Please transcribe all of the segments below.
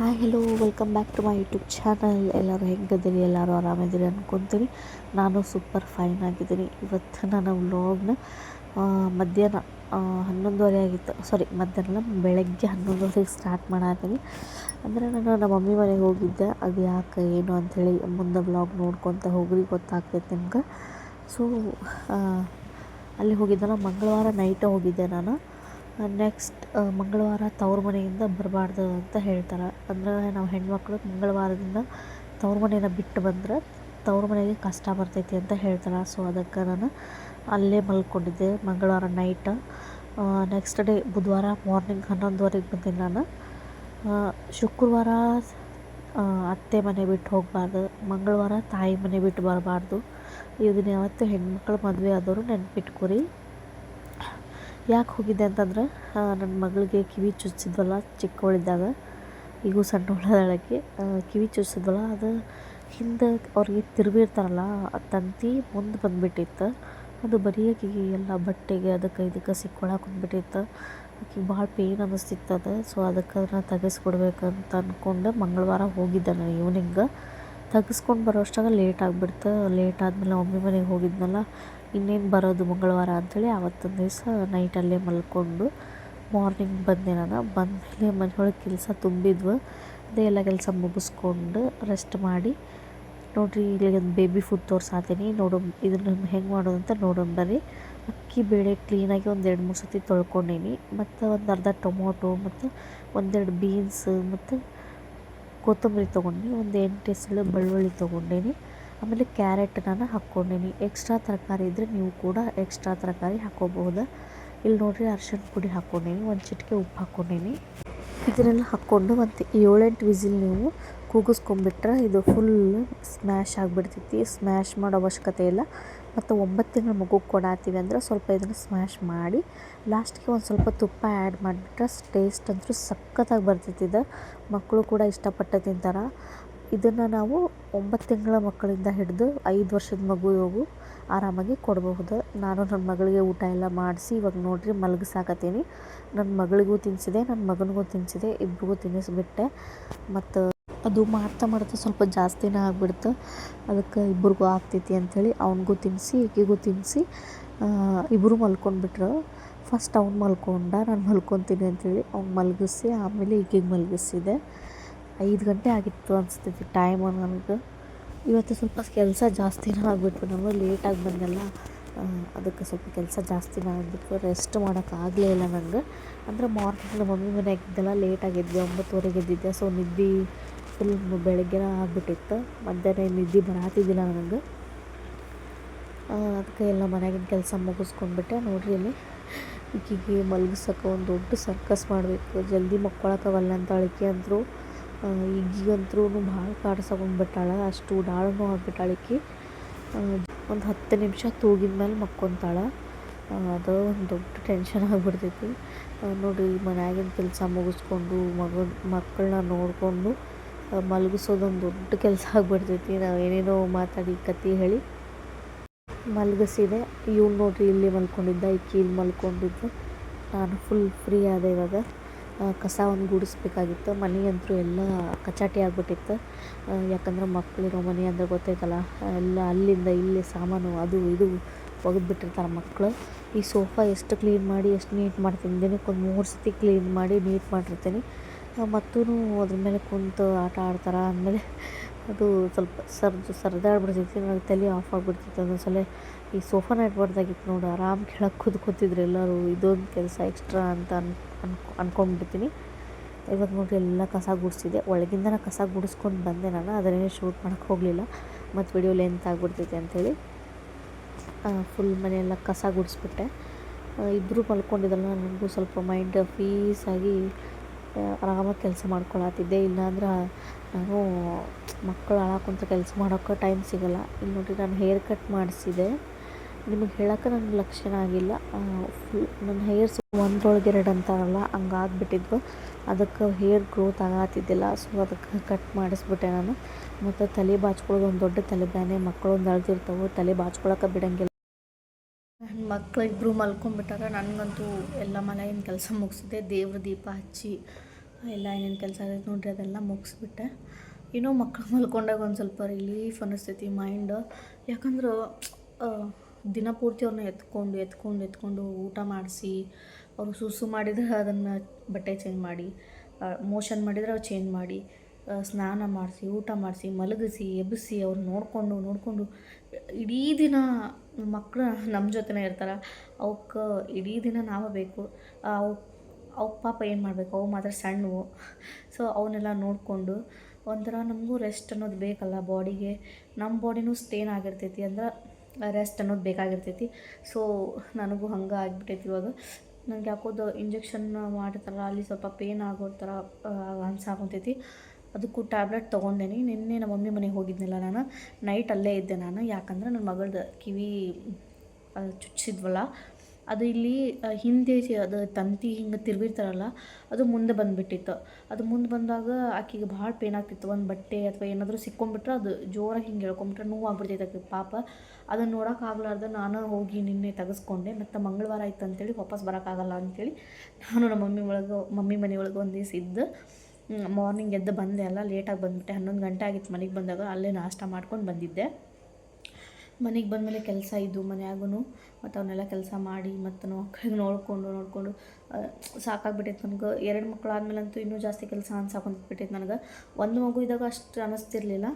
Hi hello welcome back to my YouTube channel. ಎಲ್ಲರೂ ಹೆಂಗದಿರಿ? ಎಲ್ಲರೂ ಆರಾಮಿದ್ದೀರಿ ಅನ್ಕೊತೀನಿ. ನಾನು ಸೂಪರ್ ಫೈನ್ ಆಗಿದ್ದೀನಿ. ಇವತ್ತು ನಾನು ವ್ಲಾಗ್ನ ಮಧ್ಯಾಹ್ನ 11:30 ಆಗಿತ್ತು. ಮಧ್ಯಾಹ್ನ ಬೆಳಗ್ಗೆ 11:30 ಸ್ಟಾರ್ಟ್ ಮಾಡಾತೀನಿ. ಅಂದರೆ ನಾನು ನಮ್ಮ ಮಮ್ಮಿ ಮನೆಗೆ ಹೋಗಿದ್ದೆ. ಅದು ಯಾಕೆ ಏನು ಅಂಥೇಳಿ ಮುಂದೆ ವ್ಲಾಗ್ ನೋಡ್ಕೊತ ಹೋಗ್ರಿ, ಗೊತ್ತಾಗ್ತೈತೆ ನಿಮ್ಗೆ. ಸೊ ಅಲ್ಲಿ ಹೋಗಿದ್ದೆಲ್ಲ ಮಂಗಳವಾರ ನೈಟ್ ಹೋಗಿದ್ದೆ ನಾನು. ನೆಕ್ಸ್ಟ್ ಮಂಗಳವಾರ ತವ್ರ ಮನೆಯಿಂದ ಬರಬಾರ್ದು ಅಂತ ಹೇಳ್ತಾರೆ. ಅಂದರೆ ನಾವು ಹೆಣ್ಮಕ್ಳು ಮಂಗಳವಾರದಿಂದ ತವ್ರ ಮನೆಯನ್ನು ಬಿಟ್ಟು ಬಂದರೆ ತವ್ರ ಮನೆಗೆ ಕಷ್ಟ ಬರ್ತೈತಿ ಅಂತ ಹೇಳ್ತಾರೆ. ಸೊ ಅದಕ್ಕೆ ನಾನು ಅಲ್ಲೇ ಮಲ್ಕೊಂಡಿದ್ದೆ ಮಂಗಳವಾರ ನೈಟ್. ನೆಕ್ಸ್ಟ್ ಡೇ ಬುಧವಾರ ಮಾರ್ನಿಂಗ್ 11:30ಗೆ ಬಂದೀನಿ ನಾನು. ಶುಕ್ರವಾರ ಅತ್ತೆ ಮನೆ ಬಿಟ್ಟು ಹೋಗಬಾರ್ದು, ಮಂಗಳವಾರ ತಾಯಿ ಮನೆ ಬಿಟ್ಟು ಬರಬಾರ್ದು. ಇದನ್ನ ಯಾವತ್ತು ಹೆಣ್ಮಕ್ಳು ಮದುವೆ ಆದವರು ನೆನ್ಪಿಟ್ಕೊರಿ. ಯಾಕೆ ಹೋಗಿದ್ದೆ ಅಂತಂದ್ರೆ ನನ್ನ ಮಗಳಿಗೆ ಕಿವಿ ಚುಚ್ಚಿದ್ವಲ್ಲ ಚಿಕ್ಕವಳಿದ್ದಾಗ, ಈಗೂ ಸಣ್ಣವಳದಳಕ್ಕೆ. ಕಿವಿ ಚುಚ್ಚಿದ್ವಲ್ಲ, ಅದು ಹಿಂದೆ ಅವ್ರಿಗೆ ತಿರುವಿರ್ತಾರಲ್ಲ ತಂತಿ ಮುಂದೆ ಬಂದುಬಿಟ್ಟಿತ್ತು. ಅದು ಬರೆಯೋಕೆ ಎಲ್ಲ ಬಟ್ಟೆಗೆ ಅದಕ್ಕೆ ಇದಕ್ಕೆ ಸಿಕ್ಕೊಳಕ್ಕೆ ಬಂದುಬಿಟ್ಟಿತ್ತು. ಆಕೆಗೆ ಭಾಳ ಪೇಯ್ನ್ ಅನ್ನಿಸ್ತಿತ್ತು ಅದು. ಸೊ ಅದಕ್ಕೆ ಅದನ್ನು ತೆಗೆಸ್ಕೊಡ್ಬೇಕಂತ ಅಂದ್ಕೊಂಡು ಮಂಗಳವಾರ ಹೋಗಿದ್ದೆ ನಾನು ಈವ್ನಿಂಗ್. ತೆಗೆಸ್ಕೊಂಡು ಬರೋಷ್ಟಾಗ ಲೇಟ್ ಆಗಿಬಿಡ್ತು. ಲೇಟ್ ಆದಮೇಲೆ ಮಮ್ಮಿ ಮನೆಗೆ ಹೋಗಿದ್ನಲ್ಲ, ಇನ್ನೇನು ಬರೋದು ಮಂಗಳವಾರ ಅಂಥೇಳಿ ಆವತ್ತೊಂದು ದಿವಸ ನೈಟಲ್ಲೇ ಮಲ್ಕೊಂಡು ಮಾರ್ನಿಂಗ್ ಬಂದೆ ನಾನು. ಬಂದಮೇಲೆ ಮನೆಯೊಳಗೆ ಕೆಲಸ ತುಂಬಿದ್ವು. ಅದೇ ಎಲ್ಲ ಕೆಲಸ ಮುಗಿಸ್ಕೊಂಡು ರೆಸ್ಟ್ ಮಾಡಿ ನೋಡಿರಿ, ಇಲ್ಲಿಗೆ ಒಂದು ಬೇಬಿ ಫುಡ್ ತೋರ್ಸಾತೀನಿ. ಇದನ್ನು ಹೆಂಗೆ ಮಾಡೋದು ಅಂತ ನೋಡೋಣ ಬರ್ರಿ. ಅಕ್ಕಿ ಬೇಳೆ ಕ್ಲೀನಾಗಿ ಒಂದು 2-3 ಸತಿ ತೊಳ್ಕೊಂಡೀನಿ. ಮತ್ತು ಒಂದು ಅರ್ಧ ಟೊಮೊಟೊ ಮತ್ತು ಒಂದೆರಡು ಬೀನ್ಸ್ ಮತ್ತು ಕೊತ್ತಂಬರಿ ತೊಗೊಂಡು ಒಂದು 8 ಎಸಳು ಬೆಳ್ಳುಳ್ಳಿ ತೊಗೊಂಡೇನಿ. ಆಮೇಲೆ ಕ್ಯಾರೆಟ್ ನಾನು ಹಾಕ್ಕೊಂಡೀನಿ. ಎಕ್ಸ್ಟ್ರಾ ತರಕಾರಿ ಇದ್ದರೆ ನೀವು ಕೂಡ ಎಕ್ಸ್ಟ್ರಾ ತರಕಾರಿ ಹಾಕ್ಕೋಬಹುದು. ಇಲ್ಲಿ ನೋಡಿರಿ, ಅರ್ಶಿಣ ಪುಡಿ ಹಾಕ್ಕೊಂಡೀನಿ, ಒಂದು ಚಿಟಿಕೆ ಉಪ್ಪು ಹಾಕ್ಕೊಂಡೀನಿ. ಇದನ್ನೆಲ್ಲ ಹಾಕ್ಕೊಂಡು ಒಂದು 7-8 ವಿಸಿಲ್ ನೀವು ಕೂಗಿಸ್ಕೊಂಬಿಟ್ರೆ ಇದು ಫುಲ್ ಸ್ಮ್ಯಾಶ್ ಆಗಿಬಿಡ್ತೈತಿ. ಸ್ಮ್ಯಾಶ್ ಮಾಡೋ ಅವಶ್ಯಕತೆ ಇಲ್ಲ. ಮತ್ತು 9 ತಿಂಗಳು ಮಗುಗೆ ಕೊಡಾತೀವಿ ಅಂದರೆ ಸ್ವಲ್ಪ ಇದನ್ನು ಸ್ಮ್ಯಾಶ್ ಮಾಡಿ ಲಾಸ್ಟಿಗೆ ಒಂದು ಸ್ವಲ್ಪ ತುಪ್ಪ ಆ್ಯಡ್ ಮಾಡಿಬಿಟ್ರೆ ಟೇಸ್ಟ್ ಅಂತೂ ಸಖತ್ತಾಗಿ ಬರ್ತೈತಿ. ಇದು ಮಕ್ಕಳು ಕೂಡ ಇಷ್ಟಪಟ್ಟು ತಿಂತಾರೆ. ಇದನ್ನು ನಾವು 9 ತಿಂಗಳ ಮಕ್ಕಳಿಂದ ಹಿಡಿದು 5 ವರ್ಷದ ಮಗುವಿಗೂ ಆರಾಮಾಗಿ ಕೊಡಬಹುದು. ನಾನು ನನ್ನ ಮಗಳಿಗೆ ಊಟ ಎಲ್ಲ ಮಾಡಿಸಿ ಇವಾಗ ನೋಡಿರಿ ಮಲಗಿಸಾಕತ್ತೀನಿ. ನನ್ನ ಮಗಳಿಗೂ ತಿನ್ನಿಸಿದೆ, ನನ್ನ ಮಗನಿಗೂ ತಿನ್ನಿಸಿದೆ, ಇಬ್ರಿಗೂ ತಿನ್ನಿಸ್ಬಿಟ್ಟೆ. ಮತ್ತು ಅದು ಮಾಡ್ತಾ ಸ್ವಲ್ಪ ಜಾಸ್ತಿನೇ ಆಗಿಬಿಡ್ತು. ಅದಕ್ಕೆ ಇಬ್ರಿಗೂ ಆಗ್ತೈತಿ ಅಂಥೇಳಿ ಅವನಿಗೂ ತಿನ್ನಿಸಿ ಈಕೆಗೂ ತಿನ್ನಿಸಿ ಇಬ್ಬರು ಮಲ್ಕೊಂಡ್ಬಿಟ್ರು. ಫಸ್ಟ್ ಅವ್ನು ಮಲ್ಕೊಂಡ, ನಾನು ಮಲ್ಕೊತೀನಿ ಅಂಥೇಳಿ ಅವ್ನು ಮಲಗಿಸಿ ಆಮೇಲೆ ಈಕೆಗೆ ಮಲಗಿಸಿದೆ. 5 ಗಂಟೆ ಆಗಿತ್ತು ಅನಿಸ್ತೈತಿ ಟೈಮು ನನಗೆ. ಇವತ್ತು ಸ್ವಲ್ಪ ಕೆಲಸ ಜಾಸ್ತಿನೇ ಆಗಿಬಿಟ್ವು. ನಾವು ಲೇಟಾಗಿ ಬಂದೆಲ್ಲ, ಅದಕ್ಕೆ ಸ್ವಲ್ಪ ಕೆಲಸ ಜಾಸ್ತಿನೇ ಆಗಿಬಿಟ್ವು. ರೆಸ್ಟ್ ಮಾಡೋಕ್ಕಾಗಲೇ ಇಲ್ಲ ನನಗೆ. ಅಂದರೆ ಮಾರ್ನಿಂಗ್ ನಮ್ಮ ಮಮ್ಮಿ ಮನೆ ಆಗಿದ್ದೆಲ್ಲ ಲೇಟಾಗಿದ್ದೆ, 9:30ಗೆ ಎದ್ದಿದ್ದೆ. ಸೊ ನಿದ್ದೆ ಫುಲ್ ಬೆಳಗ್ಗೆ ಆಗಿಬಿಟ್ಟಿತ್ತು. ಮಧ್ಯಾಹ್ನ ನಿದ್ದೆ ಬರಾತಿದ್ದಿಲ್ಲ ನನಗೆ. ಅದಕ್ಕೆ ಎಲ್ಲ ಮನೆಯಾಗಿನ ಕೆಲಸ ಮುಗಿಸ್ಕೊಂಡ್ಬಿಟ್ಟೆ. ನೋಡ್ರಿ, ಇಲ್ಲಿ ಈಕೆಗೆ ಮಲಗಿಸೋಕೆ ಒಂದು ದೊಡ್ಡ ಸರ್ಕಸ್ ಮಾಡಬೇಕು. ಜಲ್ದಿ ಮಕ್ಕೊಳಕ್ಕವಲ್ಲ ಅಂತ ಅಳಿಕೆ ಅಂದರು. ಈಗಂತೂ ಭಾಳ ಕಾಡ್ಸಕೊಂಡ್ಬಿಟ್ಟಾಳ, ಅಷ್ಟು ಡಾಳನೂ ಆಗ್ಬಿಟ್ಟಾಳ ಈಕೆ. ಒಂದು 10 ನಿಮಿಷ ತೂಗಿದ ಮೇಲೆ ಮಕ್ಕೊತಾಳೆ. ಅದು ಒಂದು ದೊಡ್ಡ ಟೆನ್ಷನ್ ಆಗಿಬಿಡ್ತೈತಿ. ನೋಡಿರಿ, ಮನೆಯಾಗಿನ ಕೆಲಸ ಮುಗಿಸ್ಕೊಂಡು ಮಕ್ಕಳನ್ನ ನೋಡಿಕೊಂಡು ಮಲಗಿಸೋದೊಂದು ದೊಡ್ಡ ಕೆಲಸ ಆಗಿಬಿಡ್ತೈತಿ. ನಾವು ಏನೇನೋ ಮಾತಾಡಿ ಕತೆ ಹೇಳಿ ಮಲಗಿಸಿದೆ. ಇವ್ನು ನೋಡಿರಿ ಇಲ್ಲಿ ಮಲ್ಕೊಂಡಿದ್ದ, ಈಕೆ ಇಲ್ಲಿ ಮಲ್ಕೊಂಡಿದ್ದು. ನಾನು ಫುಲ್ ಫ್ರೀ ಆದೆ ಇವಾಗ. ಕಸ ಒಂದು ಗುಡಿಸ್ಬೇಕಾಗಿತ್ತು. ಮನೆ ಅಂತೂ ಎಲ್ಲ ಕಚಾಟಿ ಆಗಿಬಿಟ್ಟಿತ್ತು. ಯಾಕಂದ್ರೆ ಮಕ್ಕಳಿರೋ ಮನೆ ಅಂದರೆ ಗೊತ್ತೈತಲ್ಲ, ಎಲ್ಲ ಅಲ್ಲಿಂದ ಇಲ್ಲಿ ಸಾಮಾನು ಅದು ಇದು ಒಗೆದ್ಬಿಟ್ಟಿರ್ತಾರೆ ಮಕ್ಕಳು. ಈ ಸೋಫಾ ಎಷ್ಟು ಕ್ಲೀನ್ ಮಾಡಿ ಎಷ್ಟು ನೀಟ್ ಮಾಡ್ತೀನಿ, ದಿನಕ್ಕೆ ಒಂದು 3 ಸತಿ ಕ್ಲೀನ್ ಮಾಡಿ ನೀಟ್ ಮಾಡಿರ್ತೀನಿ. ಮತ್ತೂ ಅದ್ರ ಮೇಲೆ ಕುಂತು ಆಟ ಆಡ್ತಾರೆ. ಆದಮೇಲೆ ಅದು ಸ್ವಲ್ಪ ಸರಿದಾಡ್ಬಿಡ್ತೈತಿ. ನನಗೆ ತಲೆ ಆಫ್ ಆಗಿಬಿಡ್ತೈತಿ ಒಂದೊಂದ್ಸಲ. ಈ ಸೋಫಾನ ಇಟ್ಬಾರ್ದಾಗಿತ್ತು ನೋಡು, ಆರಾಮ್ ಕೆಳಗೆ ಕೂತಿದ್ರು ಎಲ್ಲರೂ. ಇದೊಂದು ಕೆಲಸ ಎಕ್ಸ್ಟ್ರಾ ಅಂತ ಅಂದ್ಕೊಂಡ್ಬಿಡ್ತೀನಿ. ಇವಾಗ ನೋಡಿರಿ, ಎಲ್ಲ ಕಸ ಗುಡಿಸಿದೆ. ಒಳಗಿಂದ ಕಸ ಗುಡಿಸ್ಕೊಂಡು ಬಂದೆ ನಾನು. ಅದನ್ನೇ ಶೂಟ್ ಮಾಡೋಕ್ಕೆ ಹೋಗಲಿಲ್ಲ, ಮತ್ತು ವಿಡಿಯೋ ಲೆಂತ್ ಆಗಿಬಿಡ್ತೈತಿ ಅಂಥೇಳಿ ಫುಲ್ ಮನೆಯೆಲ್ಲ ಕಸ ಗುಡಿಸ್ಬಿಟ್ಟೆ. ಇಬ್ಬರು ಮಲ್ಕೊಂಡಿದ್ದಲ್ಲ, ನನಗೂ ಸ್ವಲ್ಪ ಮೈಂಡ್ ಪೀಸ್ ಆಗಿ ಆರಾಮಾಗಿ ಕೆಲಸ ಮಾಡ್ಕೊಳತ್ತಿದ್ದೆ. ಇಲ್ಲಾಂದ್ರೆ ನಾನು ಮಕ್ಕಳು ಅಳಾಕುಂತ ಕೆಲಸ ಮಾಡೋಕ್ಕೆ ಟೈಮ್ ಸಿಗೋಲ್ಲ. ಇಲ್ಲಿ ನೋಡಿರಿ, ನಾನು ಹೇರ್ ಕಟ್ ಮಾಡಿಸಿದೆ. ನಿಮಗೆ ಹೇಳೋಕೆ ನನಗೆ ಲಕ್ಷಣ ಆಗಿಲ್ಲ. ಫುಲ್ ನನ್ನ ಹೇರ್ಸ್ 1/2 ಅಂತಾರಲ್ಲ, ಹಂಗಾಗ್ಬಿಟ್ಟಿದ್ವು. ಅದಕ್ಕೆ ಹೇರ್ ಗ್ರೋತ್ ಆಗತ್ತಿದ್ದಿಲ್ಲ. ಸೊ ಅದಕ್ಕೆ ಕಟ್ ಮಾಡಿಸ್ಬಿಟ್ಟೆ ನಾನು. ಮತ್ತು ತಲೆ ಬಾಚ್ಕೊಳ್ಳೋದು ಒಂದು ದೊಡ್ಡ ತಲೆಬ್ಯಾನೆ. ಮಕ್ಕಳೊಂದು ಅಳ್ತಿರ್ತಾವೆ, ತಲೆ ಬಾಚ್ಕೊಳಕ್ಕೆ ಬಿಡೋಂಗಿಲ್ಲ. ನನ್ನ ಮಕ್ಕಳು ಇಬ್ಬರು ಮಲ್ಕೊಂಡ್ಬಿಟ್ಟಾರ. ನನಗಂತೂ ಎಲ್ಲ ಮನೆಯಿಂದ ಕೆಲಸ ಮುಗಿಸಿದೆ. ದೇವ್ರ ದೀಪ ಹಚ್ಚಿ ಎಲ್ಲ ಏನೇನು ಕೆಲಸ ಆಗೈತೆ ನೋಡ್ರಿ ಅದೆಲ್ಲ ಮುಗಿಸ್ಬಿಟ್ಟೆ. ಇನ್ನೂ ಮಕ್ಕಳು ಮಲ್ಕೊಂಡಾಗ ಒಂದು ಸ್ವಲ್ಪ ರಿಲೀಫ್ ಅನ್ನಿಸ್ತೈತಿ ಮೈಂಡ್. ಯಾಕಂದ್ರೆ ದಿನ ಪೂರ್ತಿ ಅವ್ರನ್ನ ಎತ್ಕೊಂಡು ಊಟ ಮಾಡಿಸಿ, ಅವರು ಸುಸು ಮಾಡಿದ್ರೆ ಅದನ್ನು ಬಟ್ಟೆ ಚೇಂಜ್ ಮಾಡಿ, ಮೋಷನ್ ಮಾಡಿದರೆ ಅವು ಚೇಂಜ್ ಮಾಡಿ, ಸ್ನಾನ ಮಾಡಿಸಿ, ಊಟ ಮಾಡಿಸಿ, ಮಲಗಿಸಿ, ಎಬ್ಬಿಸಿ, ಅವ್ರು ನೋಡಿಕೊಂಡು ಇಡೀ ದಿನ ಮಕ್ಕಳು ನಮ್ಮ ಜೊತೆನೇ ಇರ್ತಾರೆ. ಅವಕ್ಕೆ ಇಡೀ ದಿನ ನಾವು ಬೇಕು. ಅವಕ್ಕೆ ಪಾಪ ಏನು ಮಾಡಬೇಕು, ಅವು ಮಾತ್ರ ಸಣ್ಣವು. ಸೊ ಅವನ್ನೆಲ್ಲ ನೋಡಿಕೊಂಡು ಒಂಥರ ನಮಗೂ ರೆಸ್ಟ್ ಅನ್ನೋದು ಬೇಕಲ್ಲ ಬಾಡಿಗೆ. ನಮ್ಮ ಬಾಡಿನೂ ಸ್ಟೇನ್ ಆಗಿರ್ತೈತಿ, ಅಂದ್ರೆ ರೆಸ್ಟ್ ಅನ್ನೋದು ಬೇಕಾಗಿರ್ತೈತಿ. ಸೊ ನನಗೂ ಹಂಗೆ ಆಗಿಬಿಟ್ಟೈತಿ ಇವಾಗ. ನನಗೆ ಯಾಕೋದು ಇಂಜೆಕ್ಷನ್ ಮಾಡಿರ್ತಾರಲ್ಲ ಅಲ್ಲಿ ಸ್ವಲ್ಪ ಪೇನ್ ಆಗೋ ಥರ ಅನ್ಸಾಕೊಂತೈತಿ. ಅದಕ್ಕೂ ಟ್ಯಾಬ್ಲೆಟ್ ತೊಗೊಂಡೇನಿ. ನಿನ್ನೆ ನಮ್ಮ ಮಮ್ಮಿ ಮನೆಗೆ ಹೋಗಿದ್ನಲ್ಲ ನಾನು, ನೈಟ್ ಅಲ್ಲೇ ಇದ್ದೆ ನಾನು. ಯಾಕಂದ್ರೆ ನನ್ನ ಮಗಳದ್ದು ಕಿವಿ ಚುಚ್ಚಿದ್ವಲ್ಲ, ಅದು ಇಲ್ಲಿ ಹಿಂದೆ ಅದು ತಂತಿ ಹಿಂಗೆ ತಿರುಗಿರ್ತಾರಲ್ಲ, ಅದು ಮುಂದೆ ಬಂದುಬಿಟ್ಟಿತ್ತು. ಅದು ಮುಂದೆ ಬಂದಾಗ ಆಕೆಗೆ ಭಾಳ ಪೇನ್ ಆಗ್ತಿತ್ತು. ಒಂದು ಬಟ್ಟೆ ಅಥವಾ ಏನಾದರೂ ಸಿಕ್ಕೊಂಡ್ಬಿಟ್ರೆ ಅದು ಜೋರಾಗಿ ಹಿಂಗೆ ಹೇಳ್ಕೊಂಬಿಟ್ರೆ ನೋವು ಆಗ್ಬಿಡ್ತೈತೆ ಆಕೆಗೆ ಪಾಪ. ಅದನ್ನು ನೋಡೋಕ್ಕಾಗ್ಲಾರ್ದು ನಾನು ಹೋಗಿ ನಿನ್ನೆ ತೆಗೆಸ್ಕೊಂಡೆ. ಮತ್ತು ಮಂಗಳವಾರ ಆಯ್ತು ಅಂತೇಳಿ ವಾಪಸ್ ಬರೋಕ್ಕಾಗಲ್ಲ ಅಂಥೇಳಿ ನಾನು ನಮ್ಮ ಮಮ್ಮಿ ಮನೆ ಒಳಗೆ ಒಂದು ದಿವಸ ಇದ್ದು ಮಾರ್ನಿಂಗ್ ಎದ್ದು ಬಂದೆ. ಅಲ್ಲ ಲೇಟಾಗಿ ಬಂದುಬಿಟ್ಟೆ, 11 ಗಂಟೆ ಆಗಿತ್ತು ಮನೆಗೆ ಬಂದಾಗ. ಅಲ್ಲೇ ನಾಷ್ಟ ಮಾಡ್ಕೊಂಡು ಬಂದಿದ್ದೆ. ಮನೆಗೆ ಬಂದಮೇಲೆ ಕೆಲಸ ಇದ್ದು ಮನ್ಯಾಗೂ, ಮತ್ತು ಅವನ್ನೆಲ್ಲ ಕೆಲಸ ಮಾಡಿ ಮತ್ತು ಮಕ್ಕಳಿಗೆ ನೋಡಿಕೊಂಡು ಸಾಕಾಗ್ಬಿಟ್ಟೈತೆ ನನಗೆ. 2 ಮಕ್ಕಳು ಆದಮೇಲಂತೂ ಇನ್ನೂ ಜಾಸ್ತಿ ಕೆಲಸ ಅನ್ಸಾಕೊಂಡ್ಬಿಟ್ಟೈತೆ ನನಗೆ. ಒಂದು ಮಗು ಇದ್ದಾಗ ಅಷ್ಟು ಅನ್ನಿಸ್ತಿರ್ಲಿಲ್ಲ.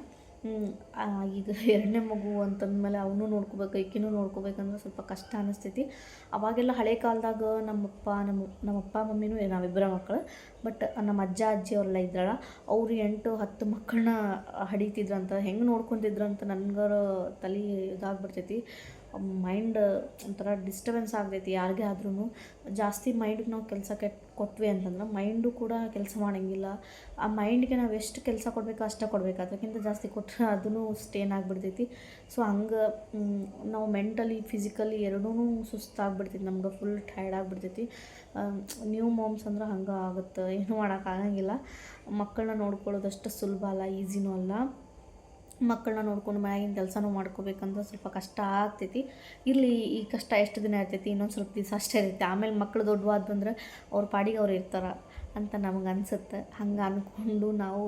ಈಗ 2ನೇ ಮಗು ಅಂತಂದಮೇಲೆ ಅವನು ನೋಡ್ಕೋಬೇಕು, ಈಕಿನೂ ನೋಡ್ಕೋಬೇಕಂದ್ರೆ ಸ್ವಲ್ಪ ಕಷ್ಟ ಅನ್ನಿಸ್ತೈತಿ. ಅವಾಗೆಲ್ಲ ಹಳೆ ಕಾಲದಾಗ ನಮ್ಮಪ್ಪ ಮಮ್ಮಿನೂ ನಾವಿಬ್ಬರ ಮಕ್ಕಳು. ಬಟ್ ನಮ್ಮ ಅಜ್ಜ ಅಜ್ಜಿ ಅವರೆಲ್ಲ ಇದ್ರಲ್ಲ, ಅವರು 8-10 ಮಕ್ಕಳನ್ನ ಹಡಿತಿದ್ರಂತ. ಹೆಂಗೆ ನೋಡ್ಕೊತಿದ್ರಂತ ನನಗರ ತಲೆ ಇದಾಗ್ಬಿಡ್ತೈತಿ. ಮೈಂಡ್ ಒಂಥರ ಡಿಸ್ಟರ್ಬೆನ್ಸ್ ಆಗ್ತೈತಿ ಯಾರಿಗೇ ಆದ್ರೂ. ಜಾಸ್ತಿ ಮೈಂಡಿಗೆ ನಾವು ಕೆಲಸ ಕೊಟ್ವಿ ಅಂತಂದ್ರೆ ಮೈಂಡು ಕೂಡ ಕೆಲಸ ಮಾಡೋಂಗಿಲ್ಲ. ಆ ಮೈಂಡ್ಗೆ ನಾವು ಎಷ್ಟು ಕೆಲಸ ಕೊಡಬೇಕು ಅಷ್ಟೇ ಕೊಡಬೇಕು, ಅದಕ್ಕಿಂತ ಜಾಸ್ತಿ ಕೊಟ್ಟರೆ ಅದೂ ಸ್ಟೇನ್ ಆಗಿಬಿಡ್ತೈತಿ. ಸೊ ಹಂಗೆ ನಾವು ಮೆಂಟಲಿ ಫಿಸಿಕಲಿ ಎರಡೂ ಸುಸ್ತಾಗ್ಬಿಡ್ತೈತಿ, ನಮ್ಗೆ ಫುಲ್ ಟಯರ್ಡ್ ಆಗಿಬಿಡ್ತೈತಿ. ನ್ಯೂ ಮಾಮ್ಸ್ ಅಂದ್ರೆ ಹಂಗೆ ಆಗುತ್ತೆ, ಏನೂ ಮಾಡೋಕ್ಕಾಗಂಗಿಲ್ಲ. ಮಕ್ಕಳನ್ನ ನೋಡ್ಕೊಳ್ಳೋದಷ್ಟು ಸುಲಭ ಅಲ್ಲ, ಈಸಿನೂ ಅಲ್ಲ. ಮಕ್ಕಳನ್ನ ನೋಡ್ಕೊಂಡು ಮನೆಯಾಗಿನ ಕೆಲಸನೂ ಮಾಡ್ಕೋಬೇಕಂದ್ರೆ ಸ್ವಲ್ಪ ಕಷ್ಟ ಆಗ್ತೈತಿ. ಇರಲಿ, ಈ ಕಷ್ಟ ಎಷ್ಟು ದಿನ ಇರ್ತೈತಿ, ಇನ್ನೊಂದು ಸ್ವಲ್ಪ ದಿವಸ ಅಷ್ಟೇ ಇರುತ್ತೆ. ಆಮೇಲೆ ಮಕ್ಕಳು ದೊಡ್ಡವಾದ ಬಂದ್ರೆ ಅವ್ರ ಪಾಡಿಗೆ ಅವ್ರು ಇರ್ತಾರೆ ಅಂತ ನಮಗೆ ಅನಿಸುತ್ತೆ. ಹಂಗೆ ಅಂದ್ಕೊಂಡು ನಾವು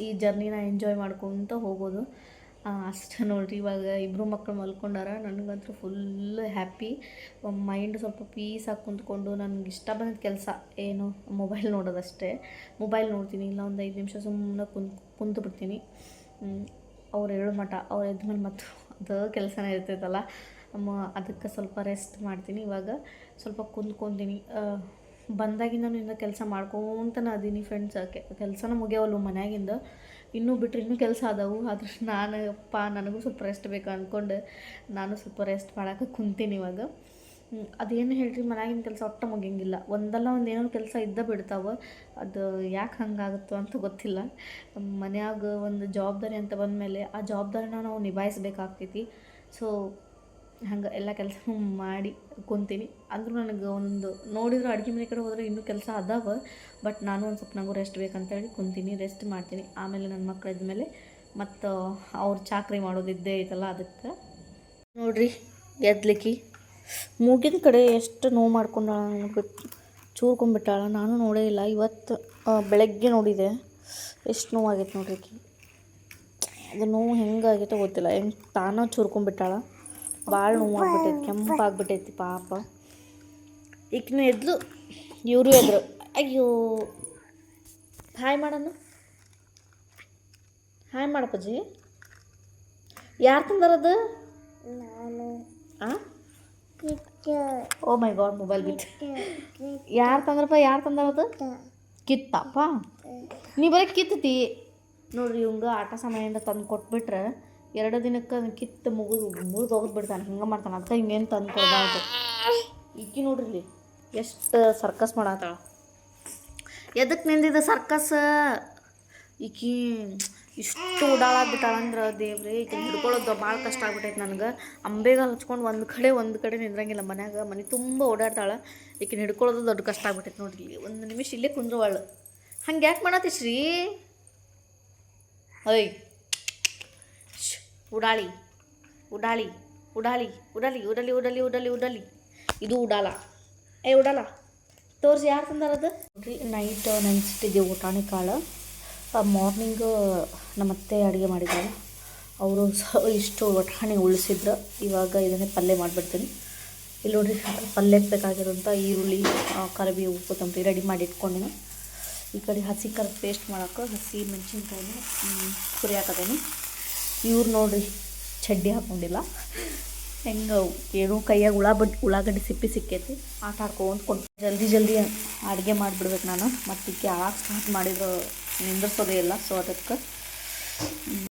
ಈ ಜರ್ನಿನ ಎಂಜಾಯ್ ಮಾಡ್ಕೊತ ಹೋಗೋದು ಅಷ್ಟೇ ನೋಡಿರಿ. ಇವಾಗ ಇಬ್ಬರು ಮಕ್ಕಳು ಮಲ್ಕೊಂಡಾರ. ನನಗಂತೂ ಫುಲ್ ಹ್ಯಾಪಿ. ಮೈಂಡ್ ಸ್ವಲ್ಪ ಪೀಸಾಗಿ ಕುಂತ್ಕೊಂಡು ನನಗೆ ಇಷ್ಟ ಬಂದಿದ್ದ ಕೆಲಸ ಏನು ಮೊಬೈಲ್ ನೋಡೋದಷ್ಟೇ. ಮೊಬೈಲ್ ನೋಡ್ತೀನಿ, ಇಲ್ಲ ಒಂದು 5 ನಿಮಿಷ ಸುಮ್ಮನೆ ಕುಂತು ಬಿಡ್ತೀನಿ. ಅವ್ರು ಹೇಳೋ ಮಟ್ಟ, ಅವ್ರು ಎದ್ಮೇಲೆ ಮತ್ತು ಅದು ಕೆಲಸನೇ ಇರ್ತೈತಲ್ಲ, ಅದಕ್ಕೆ ಸ್ವಲ್ಪ ರೆಸ್ಟ್ ಮಾಡ್ತೀನಿ. ಇವಾಗ ಸ್ವಲ್ಪ ಕುಂತ್ಕೊತೀನಿ. ಬಂದಾಗಿಂದನೂ ಇನ್ನೂ ಕೆಲಸ ಮಾಡ್ಕೊತನ ಅದೀನಿ ಫ್ರೆಂಡ್ಸ್. ಕೆಲಸನ ಮುಗಿಯವಲ್ವ ಮನ್ಯಾಗಿಂದ, ಇನ್ನೂ ಕೆಲಸ ಅದಾವು. ಆದ್ರೆ ನನಗೂ ಸ್ವಲ್ಪ ರೆಸ್ಟ್ ಬೇಕು ಅಂದ್ಕೊಂಡು ನಾನು ಸ್ವಲ್ಪ ರೆಸ್ಟ್ ಮಾಡೋಕೆ ಕುಂತೀನಿ ಇವಾಗ. ಅದೇನು ಹೇಳ್ರಿ, ಮನ್ಯಾಗಿನ ಕೆಲಸ ಒಟ್ಟು ಮುಗಿಯಂಗಿಲ್ಲ. ಒಂದಲ್ಲ ಒಂದು ಏನೋ ಕೆಲಸ ಇದ್ದ ಬಿಡ್ತಾವೆ. ಅದು ಯಾಕೆ ಹಂಗಾಗುತ್ತೋ ಅಂತ ಗೊತ್ತಿಲ್ಲ. ಮನ್ಯಾಗ ಒಂದು ಜವಾಬ್ದಾರಿ ಅಂತ ಬಂದಮೇಲೆ ಆ ಜವಾಬ್ದಾರಿನ ನಾವು ನಿಭಾಯಿಸ್ಬೇಕಾಗ್ತೈತಿ. ಸೊ ಹಂಗೆ ಎಲ್ಲ ಕೆಲಸ ಮಾಡಿ ಕುಂತೀನಿ. ಅಂದರೂ ನನಗೆ ಒಂದು ನೋಡಿದ್ರೆ ಅಡುಗೆ ಮನೆ ಕಡೆ ಹೋದರೆ ಇನ್ನೂ ಕೆಲಸ ಅದಾವೆ. ಬಟ್ ನಾನು ಒಂದು ಸ್ವಲ್ಪ ನನಗೂ ರೆಸ್ಟ್ ಬೇಕಂತೇಳಿ ಕುಂತೀನಿ, ರೆಸ್ಟ್ ಮಾಡ್ತೀನಿ. ಆಮೇಲೆ ನನ್ನ ಮಕ್ಕಳು ಇದ್ಮೇಲೆ ಮತ್ತು ಅವ್ರು ಚಾಕ್ರಿ ಮಾಡೋದಿದ್ದೇ ಐತಲ್ಲ, ಅದಕ್ಕೆ ನೋಡಿರಿ ಎದ್ಲಿಕ್ಕಿ ಮೂಗಿನ ಕಡೆ ಎಷ್ಟು ನೋವು ಮಾಡ್ಕೊಂಡಾಳ ನೋಡ್ಬಿಟ್ಟು ಚೂರ್ಕೊಂಡ್ಬಿಟ್ಟಾಳ. ನಾನು ನೋಡೇ ಇಲ್ಲ, ಇವತ್ತು ಬೆಳಗ್ಗೆ ನೋಡಿದೆ. ಎಷ್ಟು ನೋವಾಗೈತೆ ನೋಡ್ರಿ. ಅದು ನೋವು ಹೆಂಗಾಗೈತೋ ಗೊತ್ತಿಲ್ಲ, ಹೆಂಗೆ ತಾನೋ ಚೂರ್ಕೊಂಡ್ಬಿಟ್ಟಾಳ. ಭಾಳ ನೋವಾಗ್ಬಿಟ್ಟೈತಿ, ಕೆಂಪಾಗ್ಬಿಟ್ಟೈತಿ ಪಾಪ. ಈಗಿನ ಎದ್ಲು, ಇವರು ಎದ್ರು. ಅಯ್ಯೋ, ಹಾಯ್ ಮಾಡೋಣ, ಹಾಯ್ ಮಾಡಪ್ಪಜ್ಜಿ. ಯಾರು ತಂದಾರದು? ಓ ಮೈ ಗಾಡ್, ಮೊಬೈಲ್ ಬಿಟ್ಟು. ಯಾರು ತಂದಾರದು? ಕಿತ್ತಪ್ಪ, ನೀ ಬರೀ ಕಿತ್ತಿ ನೋಡ್ರಿ. ಇವಂಗೆ ಆಟ ಸಮಯದಿಂದ ತಂದು ಕೊಟ್ಬಿಟ್ರೆ 2 ದಿನಕ್ಕೆ ಕಿತ್ತು ಮುಗಿದು ಹೋಗ್ಬಿಡ್ತಾನೆ. ಹಿಂಗೆ ಮಾಡ್ತಾನೆ. ಅದಕ್ಕೆ ಹಿಂಗೇನು ತಂದು ಕೊಡಬಾರ್ದು. ಈಕಿ ನೋಡ್ರಿ ಇಲ್ಲಿ ಎಷ್ಟು ಸರ್ಕಸ್ ಮಾಡತ್ತಾಳ. ಎದಕ್ಕೆ ನಿಂದಿದ ಸರ್ಕಸ್? ಈಕಿ ಇಷ್ಟು ಓಡಾಡಾಗ್ಬಿಟ್ಟಾಳಂದ್ರೆ ದೇವ್ರೆ, ಈಕೆ ಹಿಡ್ಕೊಳ್ಳೋದು ಭಾಳ ಕಷ್ಟ ಆಗ್ಬಿಟ್ಟೈತೆ ನನಗೆ. ಅಂಬೇಗಾಲು ಹಚ್ಕೊಂಡು ಒಂದು ಕಡೆ ನಿಂದ್ರಂಗಿಲ್ಲ ಮನ್ಯಾಗ. ಮನೆ ತುಂಬ ಓಡಾಡ್ತಾಳೆ. ಈಕಿನ ಹಿಡ್ಕೊಳ್ಳೋದು ದೊಡ್ಡ ಕಷ್ಟ ಆಗ್ಬಿಟ್ಟೈತೆ ನೋಡ್ರಿ. 1 ನಿಮಿಷ ಇಲ್ಲೇ ಕುಂದ್ರವಾಳು. ಹಂಗೆ ಯಾಕೆ ಮಾಡತ್ತಿ ಶ್ರೀ? ಓಯ್, ಉಡಾಳಿ ಉಡಾಳಿ ಉಡಾಳಿ ಉಡಾಳಿ ಉಡಲಿ ಉಡಲಿ ಉಡಲಿ ಉಡಲಿ. ಇದು ಉಡಾಲ. ಉಡಾಲ ತೋರಿಸಿ ಯಾರು ತಂದಾರದು ನೋಡ್ರಿ. ನೈಟ್ ನೆನೆಸಿಟ್ಟಿದ್ದೀವಿ ಊಟಾಣಿ ಕಾಳು. ಮಾರ್ನಿಂಗು ನಮ್ಮತ್ತೆ ಅಡುಗೆ ಮಾಡಿದ್ರಲ್ಲ ಅವರು ಇಷ್ಟು ಒಟ್ಟಾಣಿ ಉಳಿಸಿದ್ರು. ಇವಾಗ ಇದನ್ನೇ ಪಲ್ಯ ಮಾಡಿಬಿಡ್ತೀನಿ. ಇಲ್ಲಿ ನೋಡಿರಿ ಪಲ್ಯಕ್ಕೆ ಬೇಕಾಗಿರೋಂಥ ಈರುಳ್ಳಿ, ಕರಿಬೇವು, ಕೊತ್ತಂಬರಿ ರೆಡಿ ಮಾಡಿ ಇಟ್ಕೊಂಡಿನಿ. ಈ ಕಡೆ ಹಸಿ ಕರ್ದು ಪೇಸ್ಟ್ ಮಾಡೋಕೆ ಹಸಿ ಮೆಣಸಿನ್ಕಾಯಿನ ಹುರಿ ಹಾಕೋದೇನಿ. ಇವ್ರು ನೋಡಿರಿ ಚಡ್ಡಿ ಹಾಕ್ಕೊಂಡಿಲ್ಲ, ಹೆಂಗೆ ಏನೋ ಕೈಯಾಗ ಉಳ್ಳಾಗಡ್ಡಿ ಸಿಪ್ಪಿ ಸಿಕ್ಕೈತಿ, ಆಟ ಆಡ್ಕೊಂಡು ಜಲ್ದಿ ಅಡುಗೆ ಮಾಡಿಬಿಡ್ಬೇಕು ನಾನು. ಮತ್ತು ಆಳಕ್ಕೆ ಸ್ಟಾರ್ಟ್ ಮಾಡಿದ್ರು ನಿಂದಿರ್ಸೋದೇ ಇಲ್ಲ. ಸೊ ಅದಕ್ಕೆ